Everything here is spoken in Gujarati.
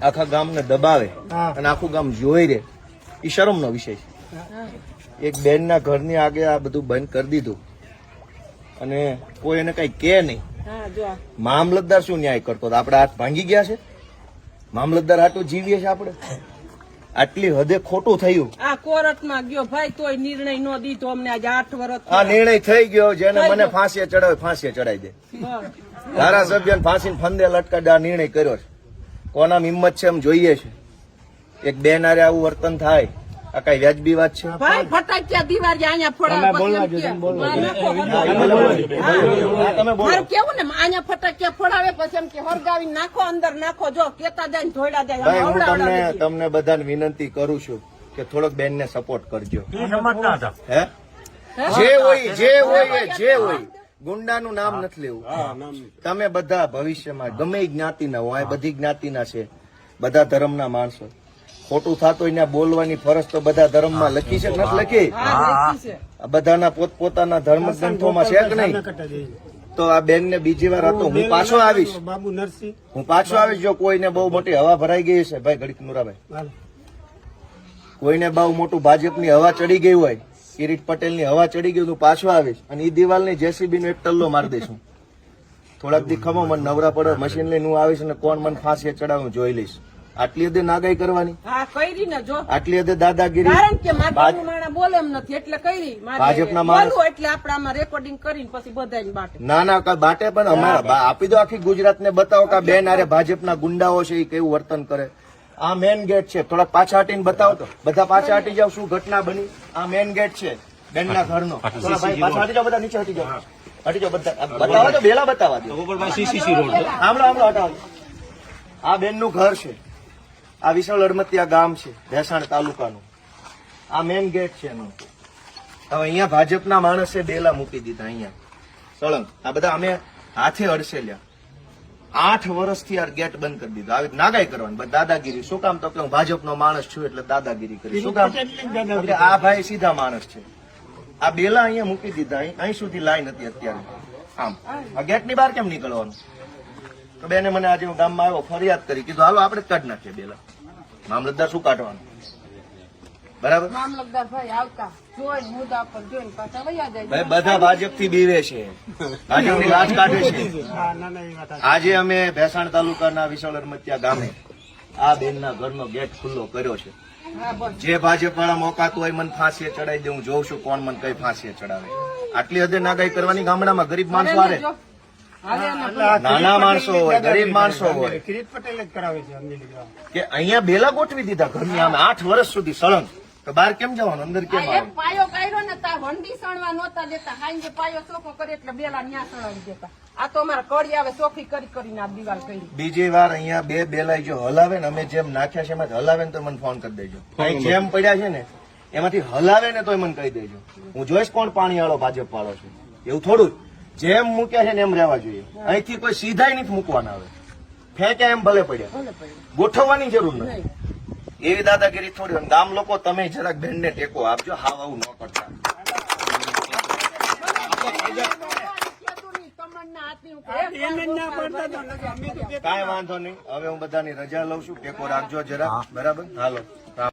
આખા ગામને દબાવે અને આખું ગામ જોઈ રે, એ શરમનો વિષય છે. એક બેનના ઘરની આગે આ બધું બંધ કરી દીધું અને કોઈ એને કઈ કે નહીં. મામલતદાર શું ન્યાય કરતો? આપડે હાથ ભાંગી ગયા છે? મામલતદાર હાટું જીવીએ છે આપણે? આટલી હદે ખોટું થયું. આ કોર્ટમાં ગયો ભાઈ, તોય નિર્ણય નો દીધો અમને. આજે 8 વર્ષ આ નિર્ણય થઈ ગયો. જેને મને ફાંસીએ ચડાવે ફાંસીએ ચડાવી દે. ધારાસભ્ય ફાંસીને ફંદે લટકાડે આ નિર્ણય કર્યો છે. કોના હિંમત છે એમ જોઈએ છે. એક બેન આરે આવું વર્તન થાય, આ કઈ વ્યાજબી વાત છે? ભાઈ ફટાકિયા દિવાળી અહીંયા ફોડાવે. મારું કેવું ને, અહીંયા ફટાકિયા ફોડાવે પછી એમ કે હરગાવી નાખો, અંદર નાખો. જો કેતા જાય ધોઈડા જાય. હું તમને બધાને વિનંતી કરું છું કે થોડોક બેન ને સપોર્ટ કરજો. હે જે હોય ગુંડાનું નામ નથી લેવું. તમે બધા ભવિષ્યમાં ગમે જ્ઞાતિના હોય, બધી જ્ઞાતિના છે, બધા ધર્મના માણસો. ખોટું થતું એને બોલવાની ફરજ તો બધા ધર્મમાં લખી છે કે નથી લખી? બધાના પોતપોતાના ધર્મ ગ્રંથોમાં છે કે નહીં? તો આ બેન ને બીજી વાર હતો, હું પાછો આવીશ. જો કોઈને બહુ મોટી હવા ભરાઈ ગઈ છે, ભાઈ ઘડીક નુરાભાઈ, કોઈને બહુ મોટું ભાજપની હવા ચડી ગઈ હોય, કિરીટ પટેલની હવા ચડી ગઈ, હું પાછો આવીશ અને એ દિવાલની જેસીબી નો એક ટલ્લો મારી દઈશું. થોડાક દી ખમો, મને નવરા પડે મશીન લઈને હું આવીશ અને કોણ મને ફાંસી ચડાવું જોઈ લઈશ. આટલી હદે નાગાઈ કરવાની, આટલી હદે દાદાગીરી. કારણ કે માણસ બોલે એમ નથી એટલે કરી. ભાજપના માણસ એટલે આપણે આમાં રેકોર્ડિંગ કરીને પછી બધાને બાટે. ના બાટે પણ અમારા આપી દો. આખી ગુજરાતને બતાવો કે બેન આરે ભાજપના ગુંડાઓ છે એ કેવું વર્તન કરે. આ મેન ગેટ છે, થોડાક પાછા હટીને બતાવો તો. બધા પાછા હટી જાવ, શું ઘટના બની. આ મેન ગેટ છે બેનના ઘરનો. થોડા ભાઈ પાછા હટી જાવ, બધા નીચે હટી જાવ. હટી જાવ બધા, બતાવો તો, બેલા બતાવવા દો. આમળો હટાવો. આ બેન નું ઘર છે. આ વિશાળ અડમતિયા ગામ છે, ભેસાણ તાલુકાનું. આ મેન ગેટ છે એનું. હવે અહીંયા ભાજપના માણસે બેલા મૂકી દીધા અહીંયા સળંગ. આ બધા અમે હાથે અડસેલ્યા. 8 વર્ષથી આ ગેટ બંધ કરી દીધો. આવી નાગાઈ કરવાની, દાદાગીરી. શું કામ? તો કે હું ભાજપનો માણસ છું એટલે દાદાગીરી કરી. શું કામ? આ ભાઈ સીધા માણસ છે. આ બેલા અહીંયા મૂકી દીધા. અહીં સુધી લાઈન હતી અત્યારે. આમ આ ગેટ ની બહાર કેમ નીકળવાનું? તો બેને મને આજે હું ગામમાં આવ્યો, ફરિયાદ કરી, કીધું હાલો આપણે જ કાઢી નાખીએ બેલા. મામલતદાર શું કાઢવાનું? બરાબર. મામલતદાર ભાઈ આવતા જોઈને મુદ્દા પર જોઈને પાછા વયા જાય. ભાઈ બધા ભાજપ થી બીવે છે, ભાજપની લાજ કાઢે છે. આજે અમે ભેસાણ તાલુકાના વિશાળ અડમતિયા ગામે આ બેનના ઘરનો ગેટ ખુલ્લો કર્યો છે. જે ભાજપ વાળા મોકાતું હોય મને ફાંસીએ ચડાવી દે. હું જોઉં છું કોણ મને કઈ ફાંસીએ ચડાવે. આટલી હદે નાગાઈ કરવાની ગામડામાં ગરીબ માણસો આવે, નાના માણસો હોય, ગરીબ માણસો હોય. કિરીટ પટેલ જ કરાવે છે કે અહીંયા બેલા ગોઠવી દીધા ઘરની આમે 8 વર્ષ સુધી સળંગ. તો બહાર કેમ જવાનું? અંદર કેમ આવે? પાયો કાઢ્યો ને તા વંડી સણવા નહોતા દેતા. હાઈ પાયો ચોખ્ખો કરે એટલે બેલા ન્યા સળાવી દેતા. આ તો અમારા કડી આવે ચોખ્ખી કરીને આ દિવાલ કરી. બીજી વાર અહીંયા બે બેલા જો હલાવે ને, અમે જેમ નાખ્યા છે એમાં હલાવે ને તો મને ફોન કરી દેજો. જેમ પડ્યા છે ને એમાંથી હલાવે ને તો મને કહી દેજો. હું જોઈશ કોણ પાણી વાળો ભાજપ વાળો છે. એવું થોડું જેમ મૂક્યા છે ને એમ રહેવા જોઈએ. અહીંથી કોઈ સીધાઈ નથી મૂકવાના. આવે ફેંક્યા એમ ભલે પડ્યા, ગોઠવવાની જરૂર નથી. એવી દાદાગીરી થોડી. ગામ લોકો તમે જરાક બેનને ટેકો આપજો. હાવ આવું ન કરતા. કાંઈ વાંધો નહીં. હવે હું બધાની રજા લઉં છું. ટેકો રાખજો જરા. બરાબર. હાલો.